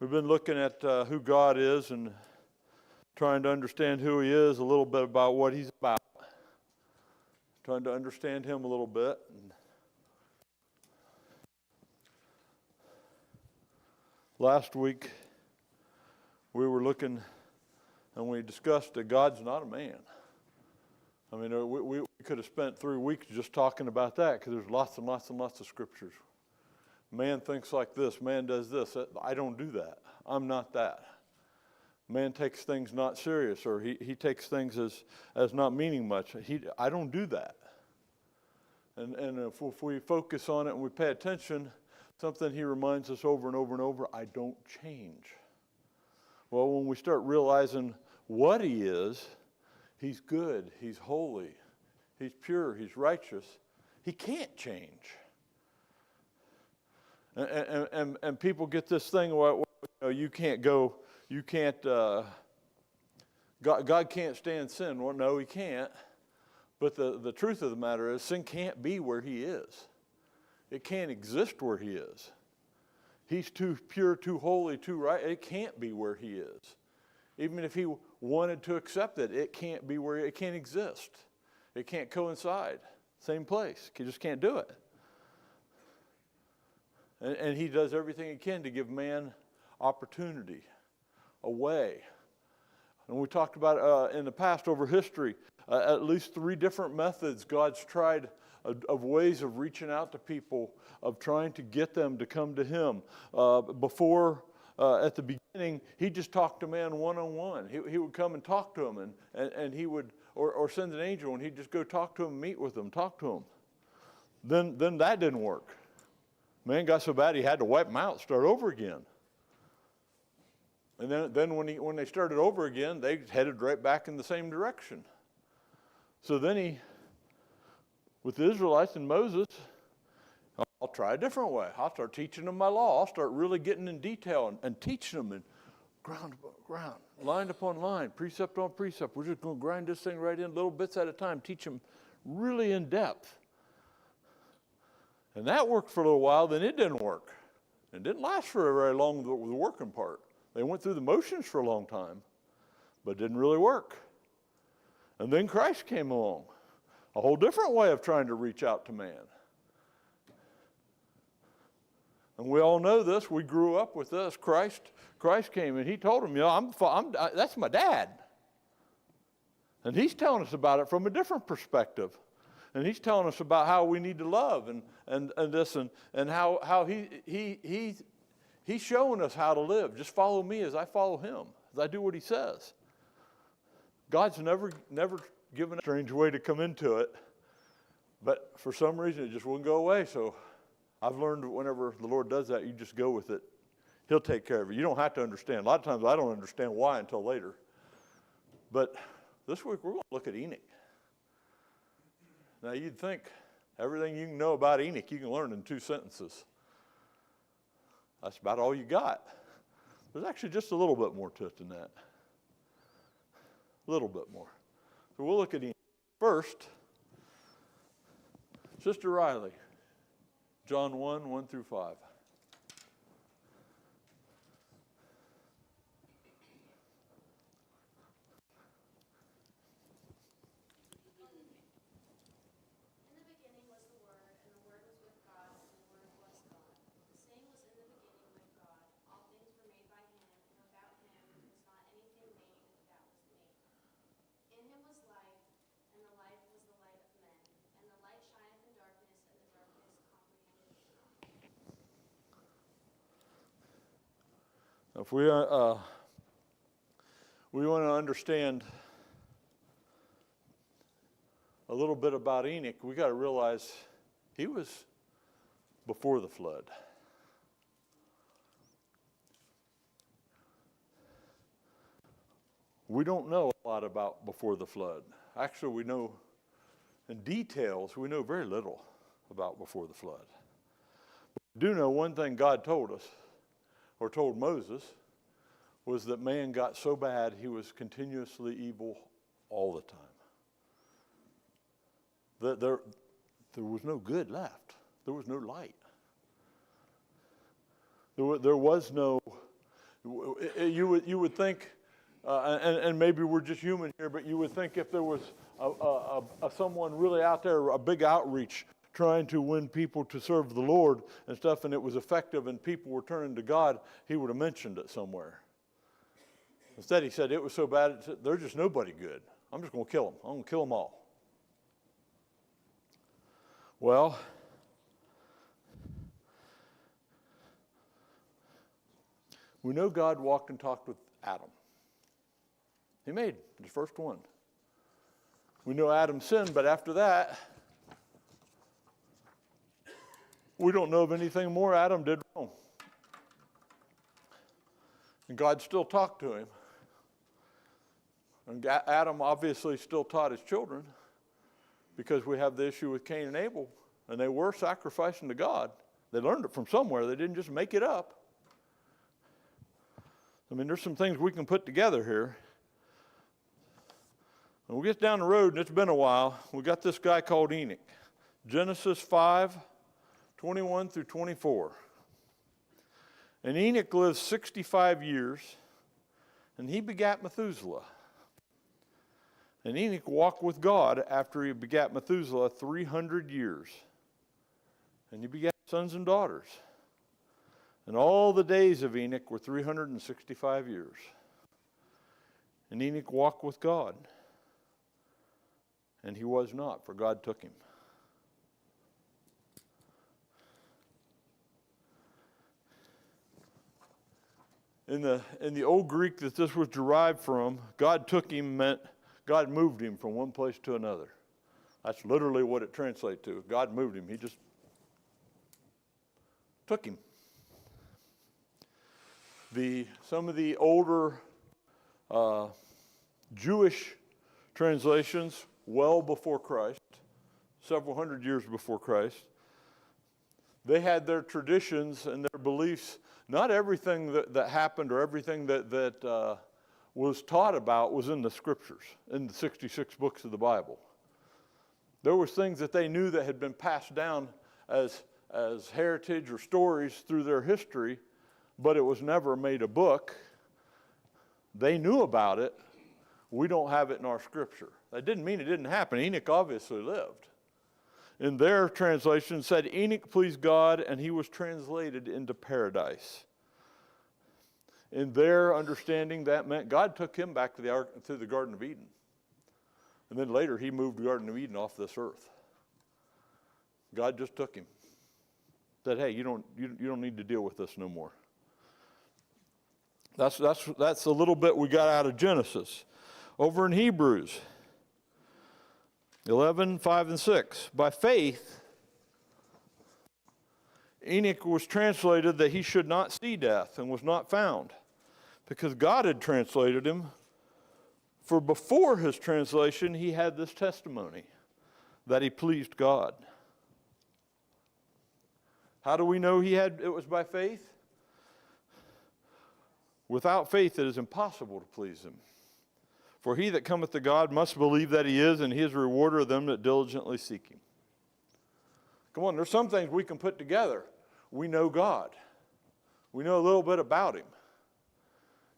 We've been looking at who God is and trying to understand who He is, a little bit about what He's about. Trying to understand Him a little bit. Last week, we were looking and we discussed that God's not a man. I mean, we could have spent 3 weeks just talking about that because there's lots and lots and lots of scriptures. Man thinks like this. Man does this. I don't do that. I'm not that. Man takes things not serious, or he takes things as not meaning much. I don't do that. And if we focus on it and we pay attention, something he reminds us over and over and over, I don't change. Well, when we start realizing what he is, he's good, he's holy, he's pure, he's righteous, he can't change. And people get this thing where you can't go, God can't stand sin. Well, no, he can't. But the truth of the matter is sin can't be where he is. It can't exist where he is. He's too pure, too holy, too right. It can't be where he is. Even if he wanted to accept it, it can't be where it can't exist. It can't coincide. Same place. He just can't do it. And he does everything he can to give man opportunity, a way. And we talked about in the past over history, at least 3 different methods God's tried of ways of reaching out to people, of trying to get them to come to him. Before, at the beginning, he just talked to man one-on-one. He would come and talk to him, and he would, or send an angel, and he'd just go talk to him, meet with him, talk to him. Then that didn't work. Man got so bad he had to wipe him out, start over again. And then when they started over again, they headed right back in the same direction. So then with the Israelites and Moses, I'll try a different way. I'll start teaching them my law. I'll start really getting in detail and teaching them in ground upon ground, line upon line, precept on precept. We're just going to grind this thing right in little bits at a time, teach them really in depth. And that worked for a little while, then it didn't work. It didn't last for very long, the working part. They went through the motions for a long time, but it didn't really work. And then Christ came along, a whole different way of trying to reach out to man. And we all know this. We grew up with this. Christ came and he told him, that's my dad. And he's telling us about it from a different perspective. And he's telling us about how we need to love and this and how he's showing us how to live. Just follow me as I follow him, as I do what he says. God's never given a strange way to come into it, but for some reason it just wouldn't go away. So I've learned that whenever the Lord does that, you just go with it. He'll take care of it. You don't have to understand. A lot of times I don't understand why until later. But this week we're going to look at Enoch. Now, you'd think everything you can know about Enoch, you can learn in 2 sentences. That's about all you got. There's actually just a little bit more to it than that. A little bit more. So we'll look at Enoch. First, Sister Riley, John 1 through 5. If we want to understand a little bit about Enoch, we got to realize he was before the flood. We don't know a lot about before the flood. Actually, we know in details, we know very little about before the flood. But we do know one thing God told us, or told Moses, was that man got so bad he was continuously evil all the time. There was no good left. There was no light. There was no you would think, and maybe we're just human here, but you would think if there was someone really out there, a big outreach trying to win people to serve the Lord and stuff, and it was effective and people were turning to God, he would have mentioned it somewhere. Instead, he said it was so bad, they're just nobody good. I'm just going to kill them. I'm going to kill them all. Well, we know God walked and talked with Adam. He made the first one. We know Adam sinned, but after that, we don't know of anything more Adam did wrong. And God still talked to him. And Adam obviously still taught his children, because we have the issue with Cain and Abel, and they were sacrificing to God. They learned it from somewhere. They didn't just make it up. I mean, there's some things we can put together here. When we get down the road, and it's been a while, we got this guy called Enoch. Genesis 5:21 through 24. And Enoch lived 65 years, and he begat Methuselah. And Enoch walked with God after he begat Methuselah 300 years. And he begat sons and daughters. And all the days of Enoch were 365 years. And Enoch walked with God. And he was not, for God took him. In the old Greek that this was derived from, God took him meant God moved him from one place to another. That's literally what it translates to. God moved him. He just took him. Some of the older Jewish translations, well before Christ, several hundred years before Christ, they had their traditions and their beliefs. Not everything that happened or everything that was taught about was in the scriptures, in the 66 books of the Bible. There was things that they knew that had been passed down as heritage or stories through their history, but it was never made a book. They knew about it. We don't have it in our scripture. That didn't mean it didn't happen. Enoch obviously lived. In their translation, said Enoch pleased God, and he was translated into paradise. In their understanding, that meant God took him back to the Garden of Eden. And then later, he moved the Garden of Eden off this earth. God just took him. Said, hey, you don't need to deal with this no more. That's a little bit we got out of Genesis. Over in Hebrews 11:5-6. By faith, Enoch was translated that he should not see death, and was not found, because God had translated him. For before his translation, he had this testimony, that he pleased God. How do we know it was by faith? Without faith, it is impossible to please him. For he that cometh to God must believe that he is, and he is a rewarder of them that diligently seek him. Come on, there's some things we can put together. We know God. We know a little bit about him.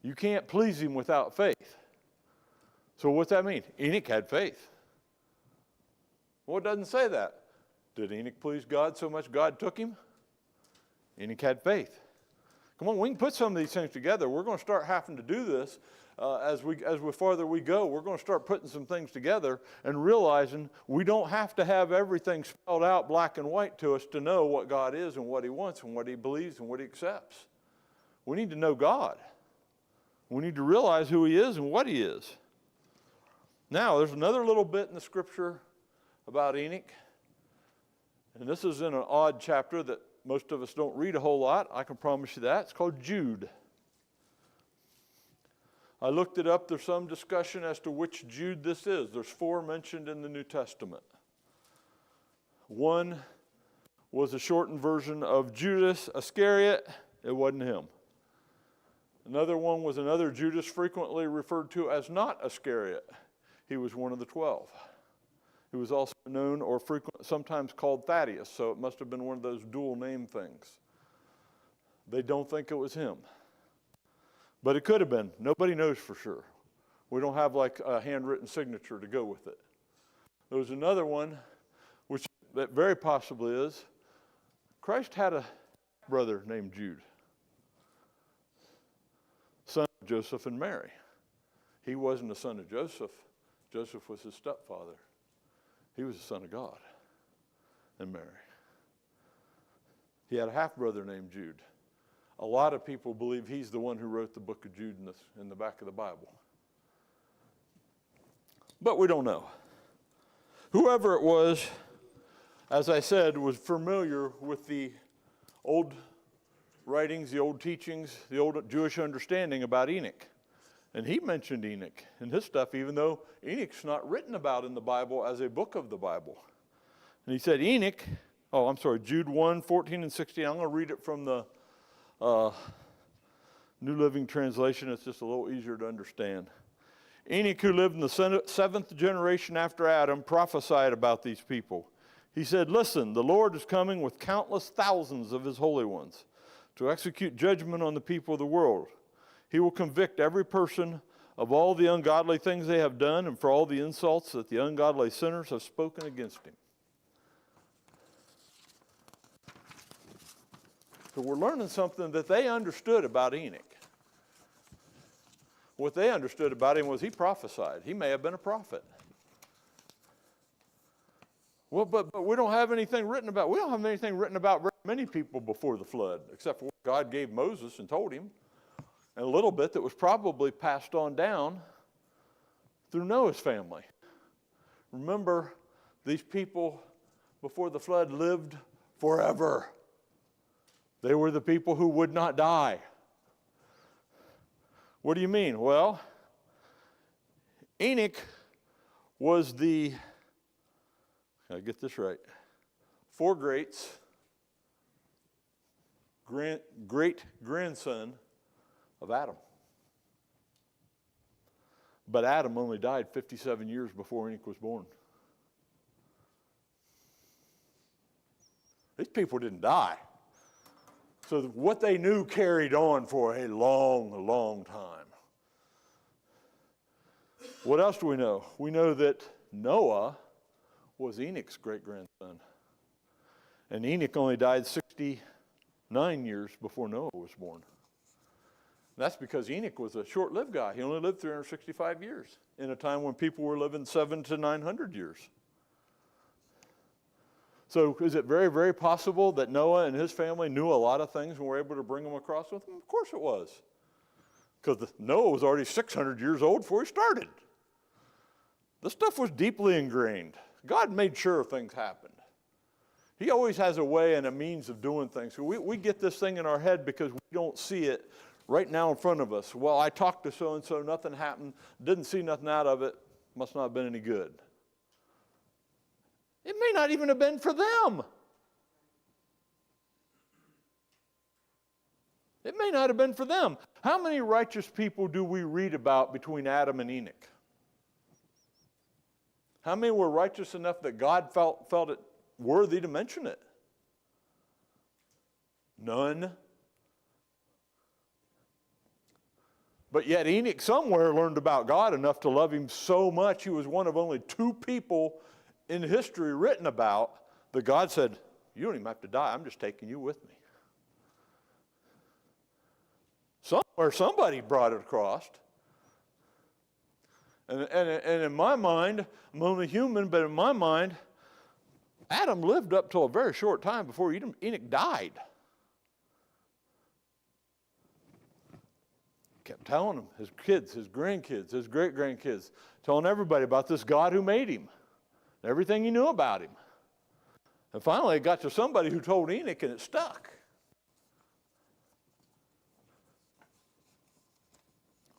You can't please him without faith. So what's that mean? Enoch had faith. Well, it doesn't say that. Did Enoch please God so much God took him? Enoch had faith. Come on, we can put some of these things together. We're going to start having to do this as we farther we go. We're going to start putting some things together and realizing we don't have to have everything spelled out black and white to us to know what God is and what he wants and what he believes and what he accepts. We need to know God. We need to realize who he is and what he is. Now, there's another little bit in the scripture about Enoch. And this is in an odd chapter that most of us don't read a whole lot. I can promise you that. It's called Jude. I looked it up. There's some discussion as to which Jude this is. There's 4 mentioned in the New Testament. One was a shortened version of Judas Iscariot. It wasn't him. Another one was another Judas, frequently referred to as not Iscariot. He was one of the 12. He was also known or sometimes called Thaddeus, so it must have been one of those dual name things. They don't think it was him. But it could have been. Nobody knows for sure. We don't have like a handwritten signature to go with it. There was another one, which that very possibly is, Christ had a brother named Jude, son of Joseph and Mary. He wasn't a son of Joseph. Joseph was his stepfather. He was the son of God and Mary. He had a half-brother named Jude. A lot of people believe he's the one who wrote the book of Jude in the back of the Bible. But we don't know. Whoever it was, as I said, was familiar with the old writings, the old teachings, the old Jewish understanding about Enoch. And he mentioned Enoch in his stuff, even though Enoch's not written about in the Bible as a book of the Bible. And he said Jude 1, 14 and 16. I'm going to read it from the New Living Translation. It's just a little easier to understand. Enoch, who lived in the seventh generation after Adam, prophesied about these people. He said, "Listen, the Lord is coming with countless thousands of his holy ones to execute judgment on the people of the world. He will convict every person of all the ungodly things they have done and for all the insults that the ungodly sinners have spoken against him." So we're learning something that they understood about Enoch. What they understood about him was he prophesied. He may have been a prophet. Well, but we don't have anything written about. We don't have anything written about very many people before the flood, except for what God gave Moses and told him, and a little bit that was probably passed on down through Noah's family. Remember, these people before the flood lived forever. They were the people who would not die. What do you mean? Well, Enoch was the, I get this right, four greats, great-grandson of Adam. But Adam only died 57 years before Enoch was born. These people didn't die. So what they knew carried on for a long, long time. What else do we know? We know that Noah was Enoch's great-grandson. And Enoch only died 69 years before Noah was born. That's because Enoch was a short-lived guy. He only lived 365 years in a time when people were living 700 to 900 years. So is it very, very possible that Noah and his family knew a lot of things and were able to bring them across with them? Of course it was. Because Noah was already 600 years old before he started. This stuff was deeply ingrained. God made sure things happened. He always has a way and a means of doing things. So we get this thing in our head because we don't see it right now in front of us. Well, I talked to so-and-so, nothing happened, didn't see nothing out of it, must not have been any good. It may not even have been for them. It may not have been for them. How many righteous people do we read about between Adam and Enoch? How many were righteous enough that God felt it worthy to mention it? None. But yet Enoch somewhere learned about God enough to love him so much. He was one of only two people in history written about that God said, "You don't even have to die. I'm just taking you with me." Somewhere somebody brought it across. And in my mind, I'm only human, but in my mind, Adam lived up till a very short time before Enoch died. Kept telling him, his kids, his grandkids, his great-grandkids, telling everybody about this God who made him, everything he knew about him. And finally, it got to somebody who told Enoch, and it stuck.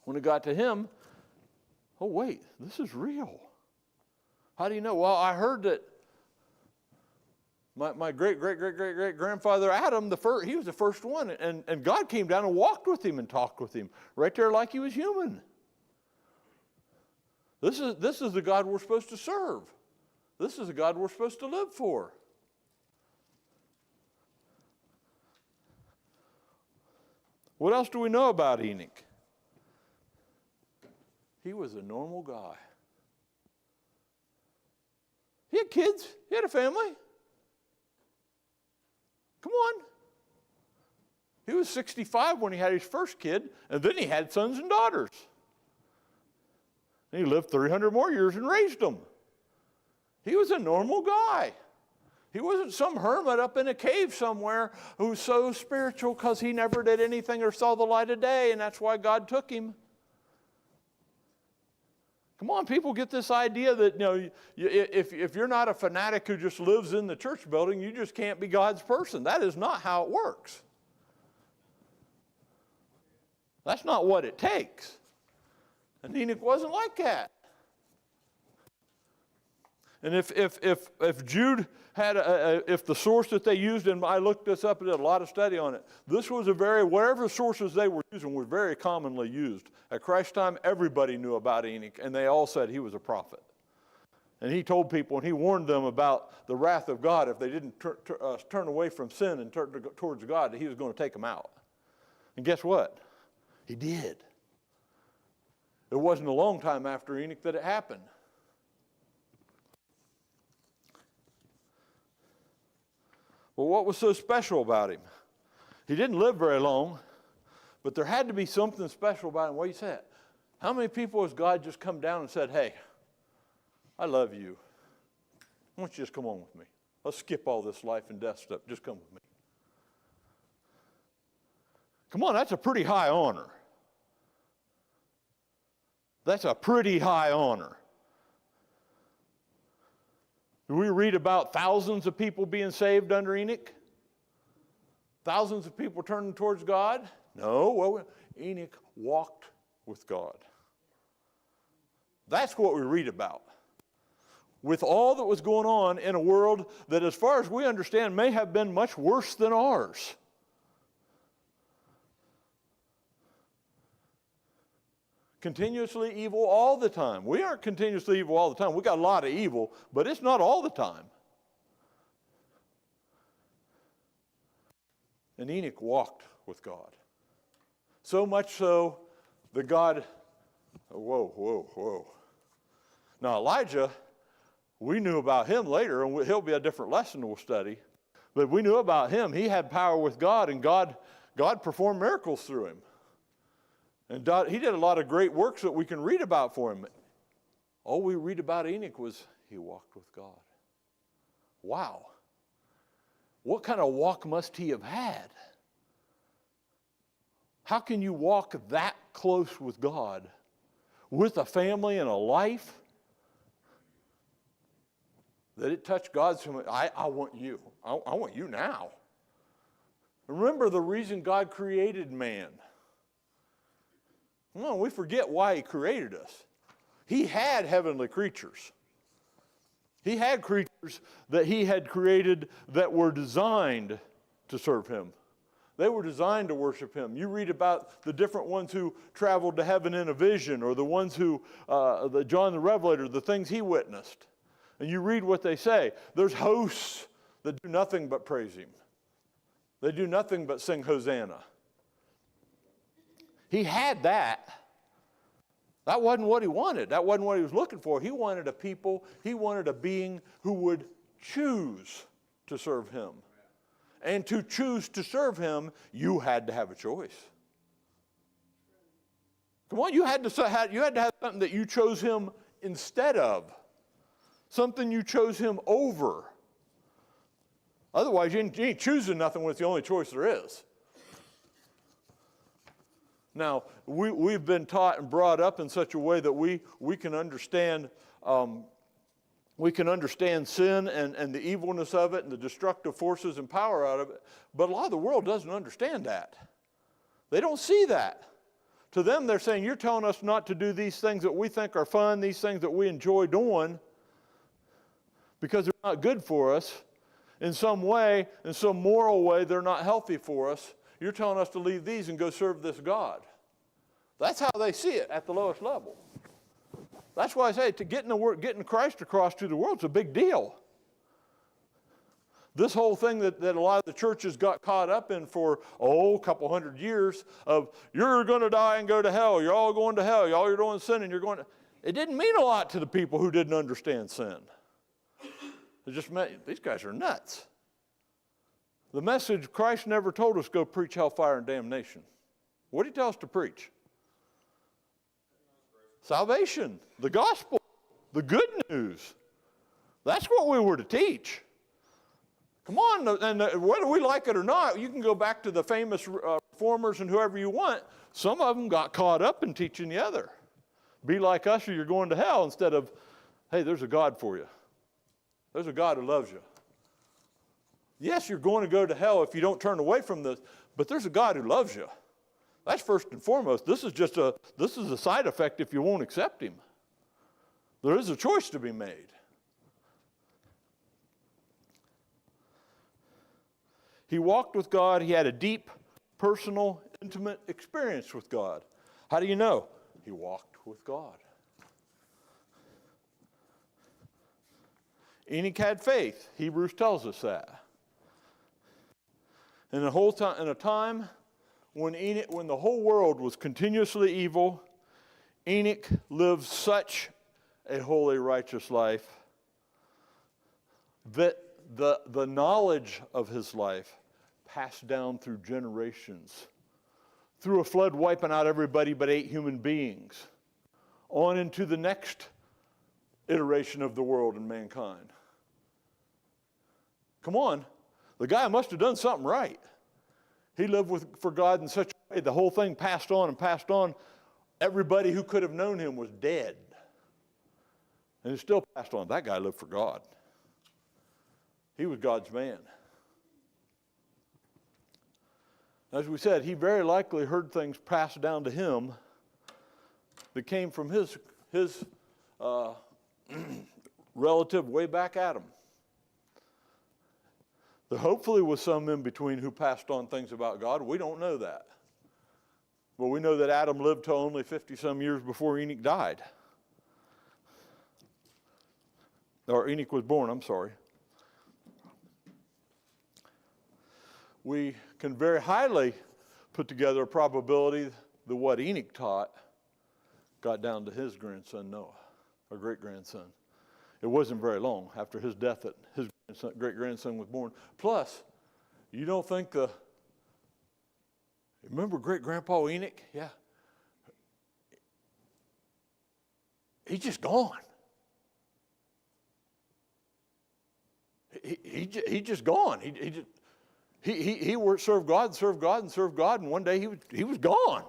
When it got to him, oh, wait, this is real. How do you know? Well, I heard that my great-great-great-great-great-grandfather Adam, he was the first one, and God came down and walked with him and talked with him right there like he was human. This is the God we're supposed to serve. This is the God we're supposed to live for. What else do we know about Enoch? He was a normal guy. He had kids. He had a family. Come on. He was 65 when he had his first kid, and then he had sons and daughters. And he lived 300 more years and raised them. He was a normal guy. He wasn't some hermit up in a cave somewhere who's so spiritual because he never did anything or saw the light of day, and that's why God took him. Come on, people get this idea that, if you're not a fanatic who just lives in the church building, you just can't be God's person. That is not how it works. That's not what it takes. And Enoch wasn't like that. And if Jude had if the source that they used, and I looked this up and did a lot of study on it, this was whatever sources they were using were very commonly used. At Christ's time, everybody knew about Enoch, and they all said he was a prophet. And he told people, and he warned them about the wrath of God if they didn't turn away from sin and turn towards God, that he was going to take them out. And guess what? He did. It wasn't a long time after Enoch that it happened. Well, what was so special about him? He didn't live very long, but there had to be something special about him. What do you say? How many people has God just come down and said, hey, I love you. Why don't you just come on with me? Let's skip all this life and death stuff. Just come with me. Come on, that's a pretty high honor. That's a pretty high honor. Do we read about thousands of people being saved under Enoch? Thousands of people turning towards God? No. Well, Enoch walked with God. That's what we read about. With all that was going on in a world that, as far as we understand, may have been much worse than ours. Continuously evil all the time. We aren't continuously evil all the time. We got a lot of evil, but it's not all the time. And Enoch walked with God. So much so that God, whoa. Now Elijah, we knew about him later, and he'll be a different lesson we'll study. But we knew about him. He had power with God, and God performed miracles through him. And he did a lot of great works that we can read about for him. All we read about Enoch was he walked with God. Wow. What kind of walk must he have had? How can you walk that close with God, with a family and a life, that it touched God so much? I want you. I want you now. Remember the reason God created man. No, we forget why he created us. He had heavenly creatures. He had creatures that he had created that were designed to serve him. They were designed to worship him. You read about the different ones who traveled to heaven in a vision, or the ones who, John the Revelator, the things he witnessed. And you read what they say. There's hosts that do nothing but praise him. They do nothing but sing Hosanna. He had that. That wasn't what he wanted. That wasn't what he was looking for. He wanted a people, he wanted a being who would choose to serve him. And to choose to serve him, you had to have a choice. Come on, you had to have something that you chose him instead of. Something you chose him over. Otherwise, you ain't choosing nothing when it's the only choice there is. Now, we've been taught and brought up in such a way that we can understand sin and the evilness of it and the destructive forces and power out of it. But a lot of the world doesn't understand that. They don't see that. To them, they're saying, you're telling us not to do these things that we think are fun, these things that we enjoy doing, because they're not good for us. In some way, in some moral way, they're not healthy for us. You're telling us to leave these and go serve this God. That's how they see it at the lowest level. That's why I say getting Christ across to the world is a big deal. This whole thing that a lot of the churches got caught up in for, a couple hundred years of, you're going to die and go to hell, you're all going to hell, all you're doing is sinning, you're going to... It didn't mean a lot to the people who didn't understand sin. It just meant, these guys are nuts. The message, Christ never told us go preach hellfire and damnation. What did he tell us to preach? Salvation, the gospel, the good news. That's what we were to teach. Come on, and whether we like it or not, you can go back to the famous reformers and whoever you want. Some of them got caught up in teaching the other. Be like us or you're going to hell, instead of, hey, there's a God for you. There's a God who loves you. Yes, you're going to go to hell if you don't turn away from this, but there's a God who loves you. That's first and foremost. This is a side effect if you won't accept him. There is a choice to be made. He walked with God. He had a deep, personal, intimate experience with God. How do you know? He walked with God. Enoch had faith. Hebrews tells us that. In a time when the whole world was continuously evil, Enoch lived such a holy, righteous life that the knowledge of his life passed down through generations, through a flood wiping out everybody but 8 human beings, on into the next iteration of the world and mankind. Come on, the guy must have done something right. He lived for God in such a way, the whole thing passed on and passed on. Everybody who could have known him was dead. And it still passed on. That guy lived for God. He was God's man. As we said, he very likely heard things passed down to him that came from his relative way back Adam. There hopefully was some in between who passed on things about God. We don't know that. But we know that Adam lived till only 50-some years before Enoch died. Or Enoch was born, I'm sorry. We can very highly put together a probability that what Enoch taught got down to his grandson Noah, or great-grandson. It wasn't very long after his death that his great-grandson was born. Plus, you don't think remember great-grandpa Enoch? Yeah. He's just gone. He just gone. He served God and served God and served God, and one day he was gone.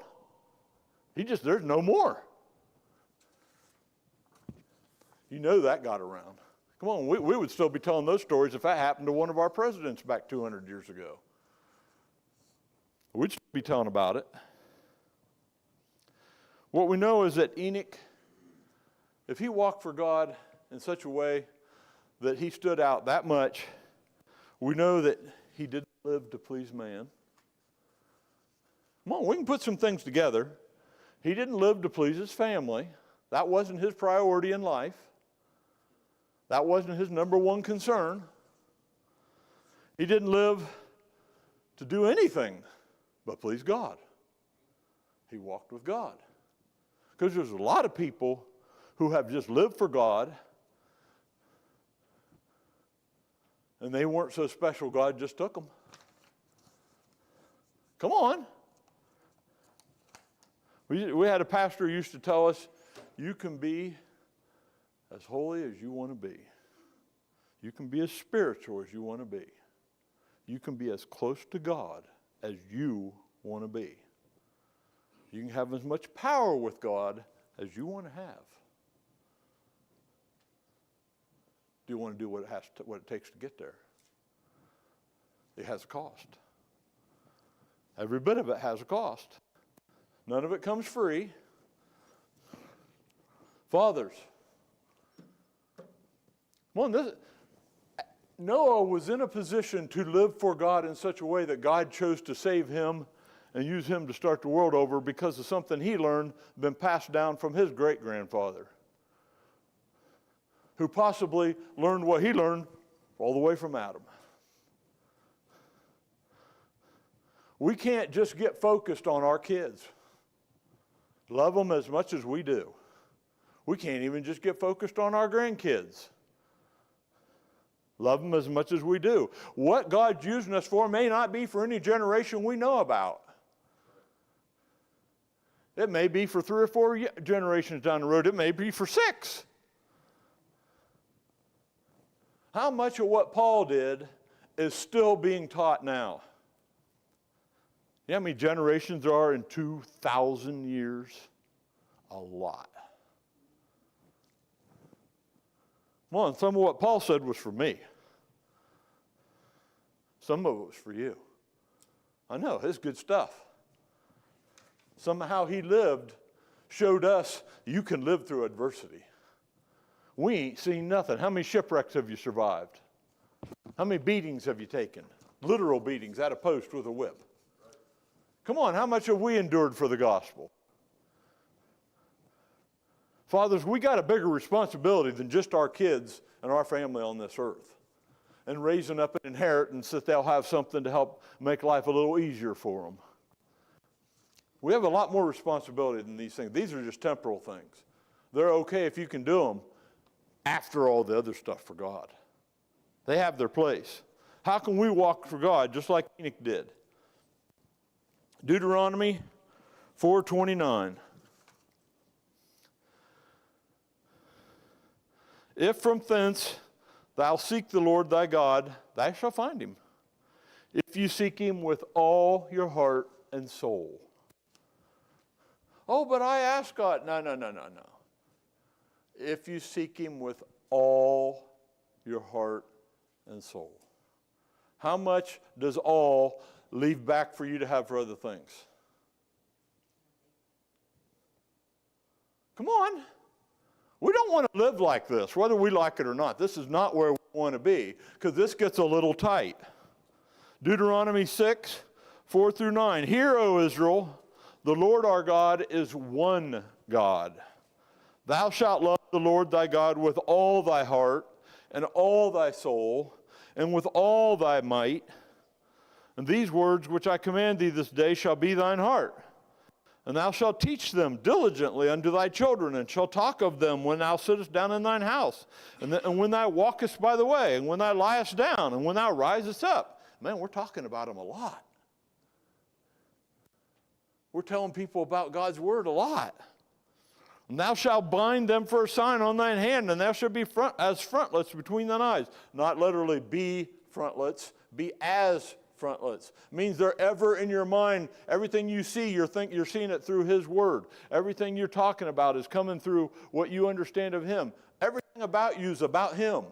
There's no more. You know that got around. Come on, we would still be telling those stories if that happened to one of our presidents back 200 years ago. We'd still be telling about it. What we know is that Enoch, if he walked for God in such a way that he stood out that much, we know that he didn't live to please man. Come on, we can put some things together. He didn't live to please his family. That wasn't his priority in life. That wasn't his number one concern. He didn't live to do anything but please God. He walked with God. Because there's a lot of people who have just lived for God, and they weren't so special, God just took them. Come on. We had a pastor who used to tell us, you can be as holy as you want to be. You can be as spiritual as you want to be. You can be as close to God as you want to be. You can have as much power with God as you want to have. Do you want to do what it takes to get there? It has a cost. Every bit of it has a cost. None of it comes free. Fathers. Noah was in a position to live for God in such a way that God chose to save him and use him to start the world over because of something he learned, been passed down from his great-grandfather, who possibly learned what he learned all the way from Adam. We can't just get focused on our kids. Love them as much as we do. We can't even just get focused on our grandkids. Love them as much as we do. What God's using us for may not be for any generation we know about. It may be for 3 or 4 generations down the road. It may be for 6. How much of what Paul did is still being taught now? You know how many generations there are in 2,000 years? A lot. Well, and some of what Paul said was for me. Some of it was for you. I know, it's good stuff. Somehow he lived, showed us you can live through adversity. We ain't seen nothing. How many shipwrecks have you survived? How many beatings have you taken? Literal beatings at a post with a whip. Come on, how much have we endured for the gospel? Fathers, we got a bigger responsibility than just our kids and our family on this earth. And raising up an inheritance that they'll have something to help make life a little easier for them. We have a lot more responsibility than these things. These are just temporal things. They're okay if you can do them after all the other stuff for God. They have their place. How can we walk for God just like Eoch did? Deuteronomy 4:29. If from thence thou seek the Lord thy God, thou shalt find him. If you seek him with all your heart and soul. Oh, but I asked God. No. If you seek him with all your heart and soul. How much does all leave back for you to have for other things? Come on. We don't want to live like this, whether we like it or not. This is not where we want to be, because this gets a little tight. Deuteronomy 6:4-9. Hear, O Israel, the Lord our God is one God. Thou shalt love the Lord thy God with all thy heart and all thy soul and with all thy might. And these words which I command thee this day shall be thine heart. And thou shalt teach them diligently unto thy children, and shalt talk of them when thou sittest down in thine house, and when thou walkest by the way, and when thou liest down, and when thou risest up. Man, we're talking about them a lot. We're telling people about God's word a lot. And thou shalt bind them for a sign on thine hand, and thou shalt be as frontlets between thine eyes. Not literally be frontlets, be as frontlets. Means they're ever in your mind. Everything you see, you're seeing it through his word. Everything you're talking about is coming through what you understand of him. Everything about you is about him.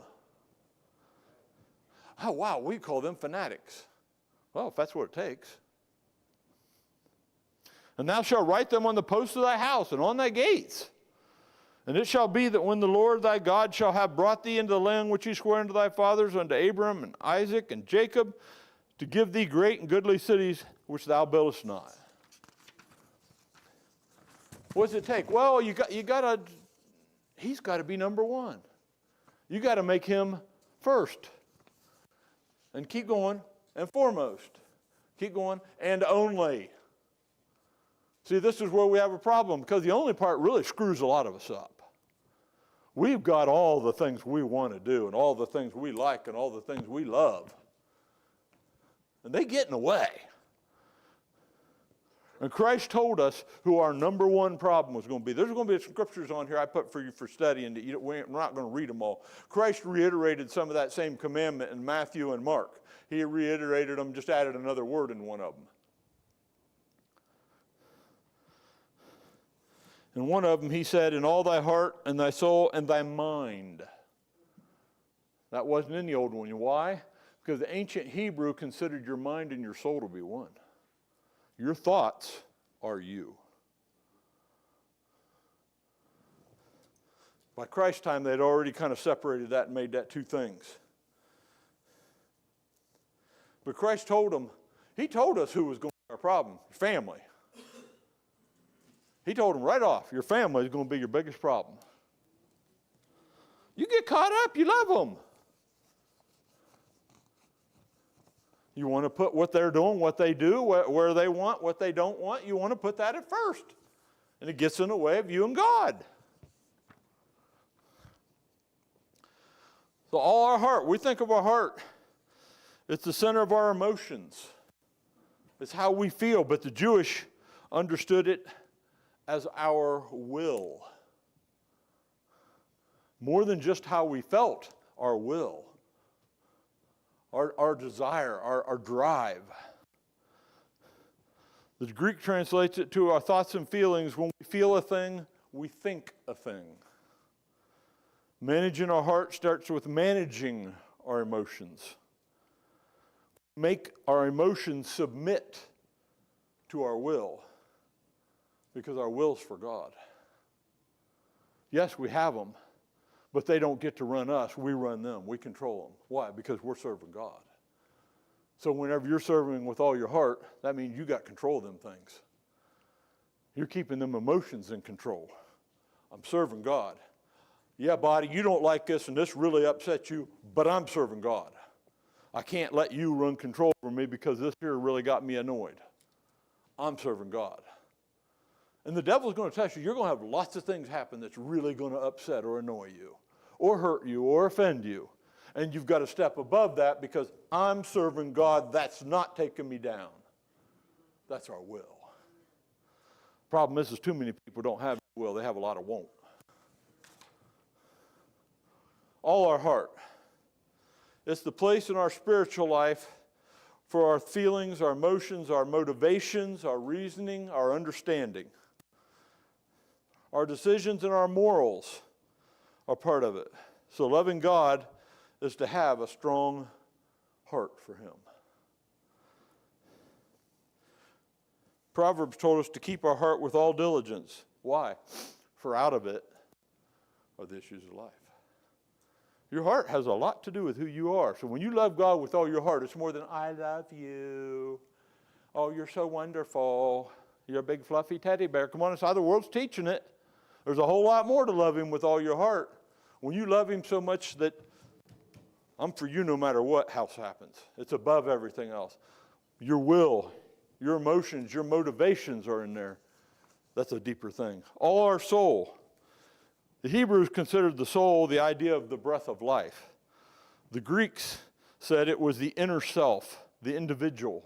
Oh, wow, we call them fanatics. Well, if that's what it takes. And thou shalt write them on the posts of thy house and on thy gates. And it shall be that when the Lord thy God shall have brought thee into the land which he swore unto thy fathers, unto Abram and Isaac and Jacob, to give thee great and goodly cities which thou buildest not. What does it take? Well, he's got to be number one. You got to make him first. And keep going, and foremost. Keep going, and only. See, this is where we have a problem, because the only part really screws a lot of us up. We've got all the things we want to do, and all the things we like, and all the things we love. And they get in the way. And Christ told us who our number one problem was going to be. There's going to be scriptures on here I put for you for study, and we're not going to read them all. Christ reiterated some of that same commandment in Matthew and Mark. He reiterated them, just added another word in one of them. In one of them, he said, in all thy heart and thy soul and thy mind. That wasn't in the old one. Why? Because the ancient Hebrew considered your mind and your soul to be one. Your thoughts are you. By Christ's time, they'd already kind of separated that and made that two things. But Christ told them, he told us who was going to be our problem, family. He told them right off, your family is going to be your biggest problem. You get caught up, you love them. You want to put what they're doing, what they do, where they want, what they don't want. You want to put that at first. And it gets in the way of you and God. So all our heart, we think of our heart, it's the center of our emotions. It's how we feel, but the Jewish understood it as our will. More than just how we felt, our will. Our desire, our drive. The Greek translates it to our thoughts and feelings. When we feel a thing, we think a thing. Managing our heart starts with managing our emotions. Make our emotions submit to our will, because our will's for God. Yes, we have them, but they don't get to run us. We run them. We control them. Why? Because we're serving God. So whenever you're serving with all your heart, that means you got control of them things. You're keeping them emotions in control. I'm serving God. Yeah, body, you don't like this and this really upsets you, but I'm serving God. I can't let you run control over me because this here really got me annoyed. I'm serving God. And the devil's going to test you. You're going to have lots of things happen that's really going to upset or annoy you or hurt you or offend you. And you've got to step above that because I'm serving God. That's not taking me down. That's our will. Problem is too many people don't have will. They have a lot of won't. All our heart. It's the place in our spiritual life for our feelings, our emotions, our motivations, our reasoning, our understanding. Our decisions and our morals are part of it. So loving God is to have a strong heart for Him. Proverbs told us to keep our heart with all diligence. Why? For out of it are the issues of life. Your heart has a lot to do with who you are. So when you love God with all your heart, it's more than, I love you. Oh, you're so wonderful. You're a big fluffy teddy bear. Come on, it's how the world's teaching it. There's a whole lot more to love Him with all your heart. When you love Him so much that I'm for you no matter what else happens. It's above everything else. Your will, your emotions, your motivations are in there. That's a deeper thing. All our soul. The Hebrews considered the soul the idea of the breath of life. The Greeks said it was the inner self, the individual.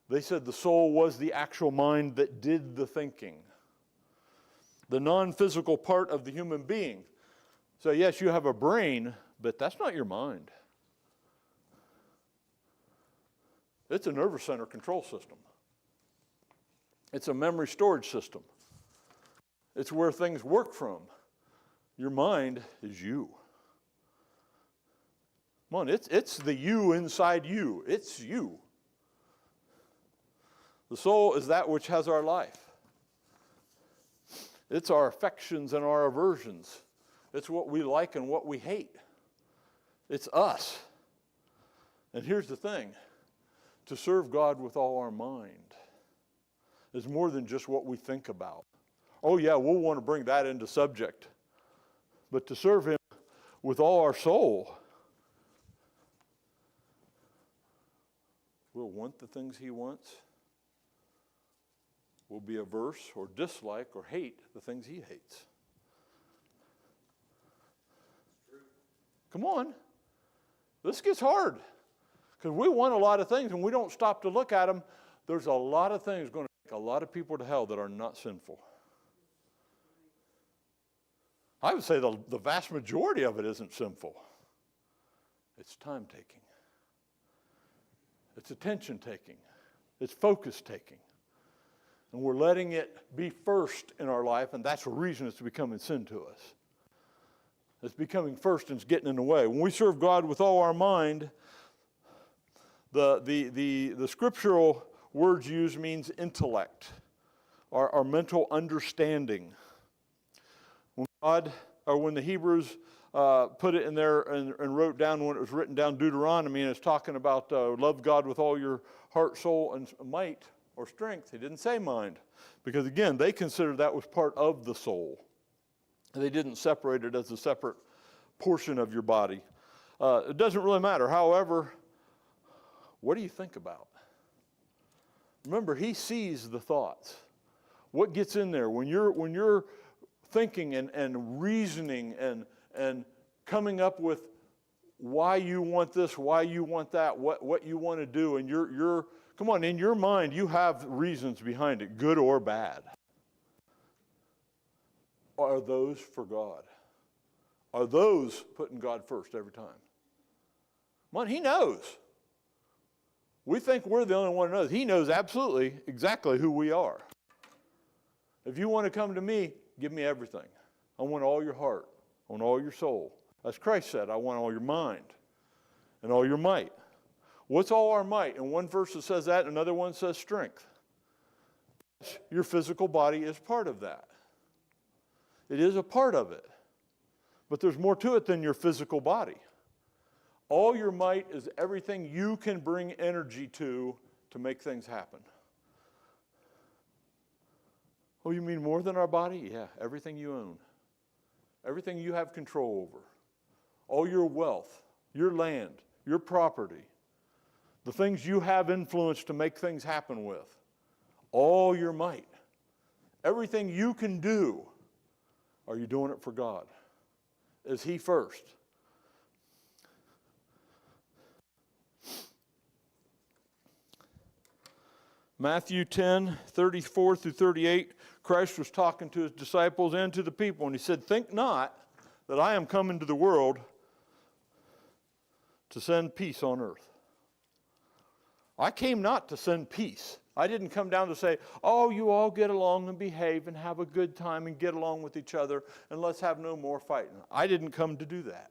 They said the soul was the actual mind that did the thinking. The non-physical part of the human being. So yes, you have a brain, but that's not your mind. It's a nervous center control system. It's a memory storage system. It's where things work from. Your mind is you. Come on, it's the you inside you. It's you. The soul is that which has our life. It's our affections and our aversions. It's what we like and what we hate. It's us. And here's the thing. To serve God with all our mind is more than just what we think about. Oh yeah, we'll want to bring that into subject. But to serve Him with all our soul, we'll want the things He wants. We'll be averse or dislike or hate the things He hates. Come on. This gets hard. Because we want a lot of things and we don't stop to look at them. There's a lot of things going to take a lot of people to hell that are not sinful. I would say the vast majority of it isn't sinful. It's time-taking. It's attention-taking. It's focus-taking. And we're letting it be first in our life, and that's the reason it's becoming sin to us. It's becoming first and it's getting in the way. When we serve God with all our mind, the scriptural words used means intellect, our mental understanding. When the Hebrews put it in there and wrote down when it was written down Deuteronomy, and it's talking about love God with all your heart, soul, and might or strength. He didn't say mind. Because again, they considered that was part of the soul. And they didn't separate it as a separate portion of your body. It doesn't really matter. However, what do you think about? Remember, he sees the thoughts. What gets in there when you're thinking and reasoning and coming up with why you want this, why you want that, what you want to do, and you're come on, in your mind you have reasons behind it, good or bad. Are those for God? Are those putting God first every time? Come on, he knows. We think we're the only one who knows. He knows absolutely exactly who we are. If you want to come to me, give me everything. I want all your heart. I want all your soul. As Christ said, I want all your mind and all your might. What's all our might? In one verse it says that, another one says strength. Your physical body is part of that. It is a part of it. But there's more to it than your physical body. All your might is everything you can bring energy to make things happen. Oh, you mean more than our body? Yeah, everything you own. Everything you have control over. All your wealth, your land, your property. The things you have influence to make things happen with. All your might. Everything you can do. Are you doing it for God? Is he first? Matthew 10, 34 through 38, Christ was talking to his disciples and to the people, and he said, think not that I am come into the world to send peace on earth. I came not to send peace. I didn't come down to say, oh, you all get along and behave and have a good time and get along with each other and let's have no more fighting. I didn't come to do that.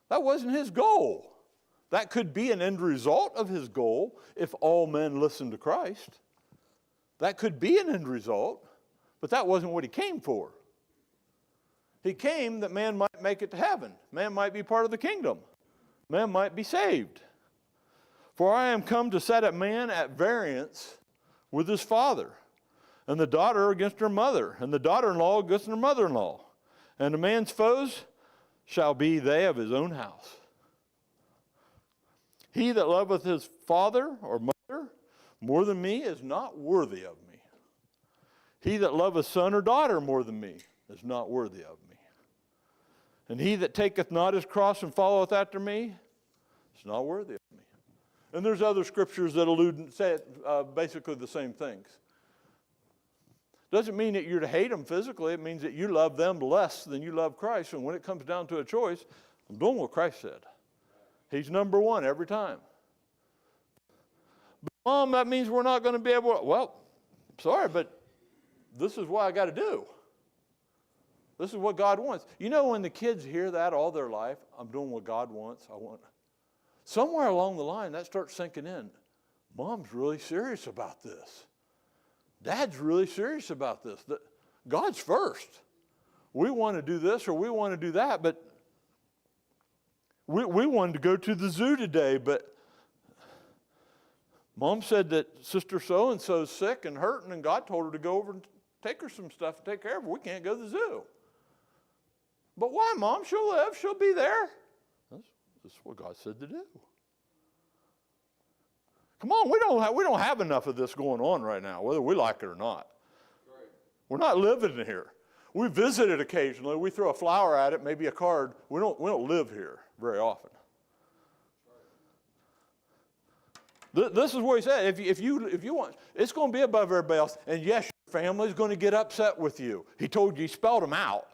That wasn't his goal. That could be an end result of his goal if all men listen to Christ. That could be an end result, but that wasn't what he came for. He came that man might make it to heaven. Man might be part of the kingdom. Man might be saved. For I am come to set a man at variance with his father, and the daughter against her mother, and the daughter-in-law against her mother-in-law. And a man's foes shall be they of his own house. He that loveth his father or mother more than me is not worthy of me. He that loveth son or daughter more than me is not worthy of me. And he that taketh not his cross and followeth after me is not worthy of me. And there's other scriptures that allude and say basically the same things. Doesn't mean that you're to hate them physically. It means that you love them less than you love Christ. And when it comes down to a choice, I'm doing what Christ said. He's number one every time. But Mom, that means we're not going to be able to, well, sorry, but this is what I got to do. This is what God wants. You know, when the kids hear that all their life, I'm doing what God wants, somewhere along the line, that starts sinking in. Mom's really serious about this. Dad's really serious about this. God's first. We want to do this or we want to do that, but we wanted to go to the zoo today, but Mom said that Sister so-and-so's sick and hurting, and God told her to go over and take her some stuff and take care of her. We can't go to the zoo. But why, Mom? She'll live. She'll be there. This is what God said to do. Come on, we don't have enough of this going on right now, whether we like it or not. Right. We're not living here. We visit it occasionally. We throw a flower at it, maybe a card. We don't live here very often. Right. This is what he said. If you want, it's going to be above everybody else. And yes, your family's going to get upset with you. He told you, he spelled them out.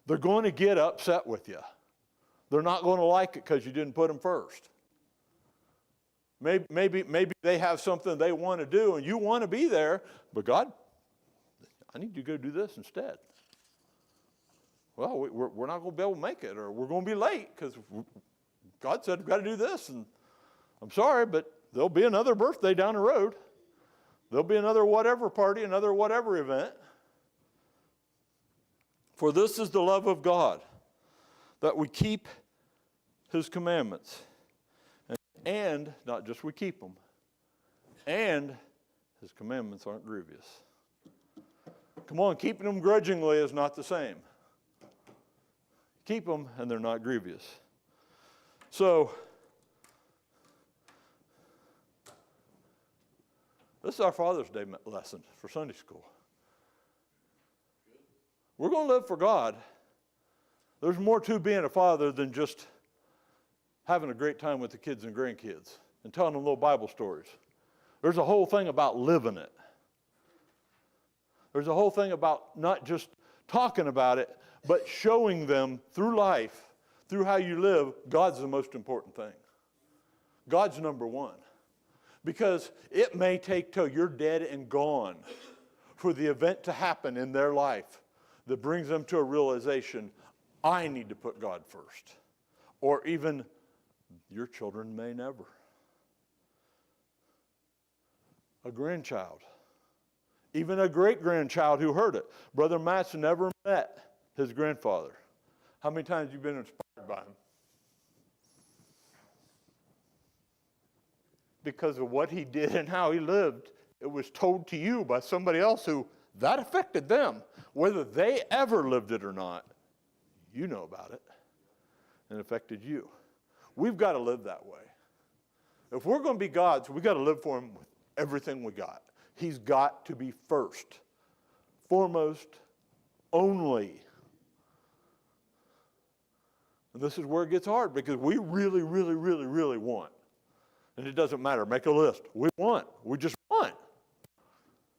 They're going to get upset with you. They're not going to like it because you didn't put them first. Maybe they have something they want to do and you want to be there, but God, I need you to go do this instead. Well, we're not going to be able to make it, or we're going to be late because God said we've got to do this, and I'm sorry, but there'll be another birthday down the road. There'll be another whatever party, another whatever event. For this is the love of God, that we keep his commandments. And not just we keep them. And his commandments aren't grievous. Come on, keeping them grudgingly is not the same. Keep them and they're not grievous. So, This is our Father's Day lesson for Sunday school. We're going to live for God. There's more to being a father than just having a great time with the kids and grandkids and telling them little Bible stories. There's a whole thing about living it. There's a whole thing about not just talking about it, but showing them through life, through how you live, God's the most important thing. God's number one. Because it may take till you're dead and gone for the event to happen in their life that brings them to a realization, I need to put God first. Or even your children may never. A grandchild. Even a great-grandchild who heard it. Brother Matt's never met his grandfather. How many times have you been inspired by him? Because of what he did and how he lived, it was told to you by somebody else who that affected them. Whether they ever lived it or not, you know about it. And it affected you. We've got to live that way. If we're going to be God's, we've got to live for him with everything we got. He's got to be first, foremost, only. And this is where it gets hard because we really, really, really, really want. And it doesn't matter. Make a list. We want. We just want.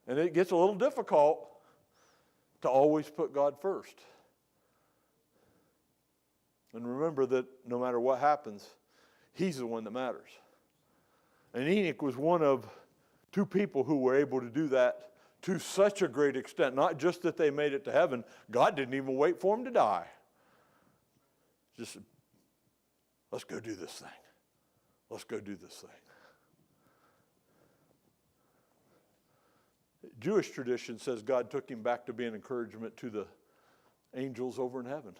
And it gets a little difficult to always put God first. And remember that no matter what happens, he's the one that matters. And Enoch was one of two people who were able to do that to such a great extent. Not just that they made it to heaven. God didn't even wait for him to die. Just, let's go do this thing. Let's go do this thing. Jewish tradition says God took him back to be an encouragement to the angels over in heaven.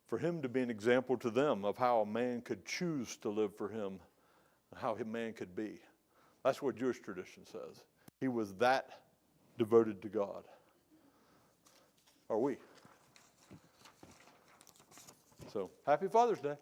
For him to be an example to them of how a man could choose to live for him and how a man could be. That's what Jewish tradition says. He was that devoted to God. Are we? So, happy Father's Day.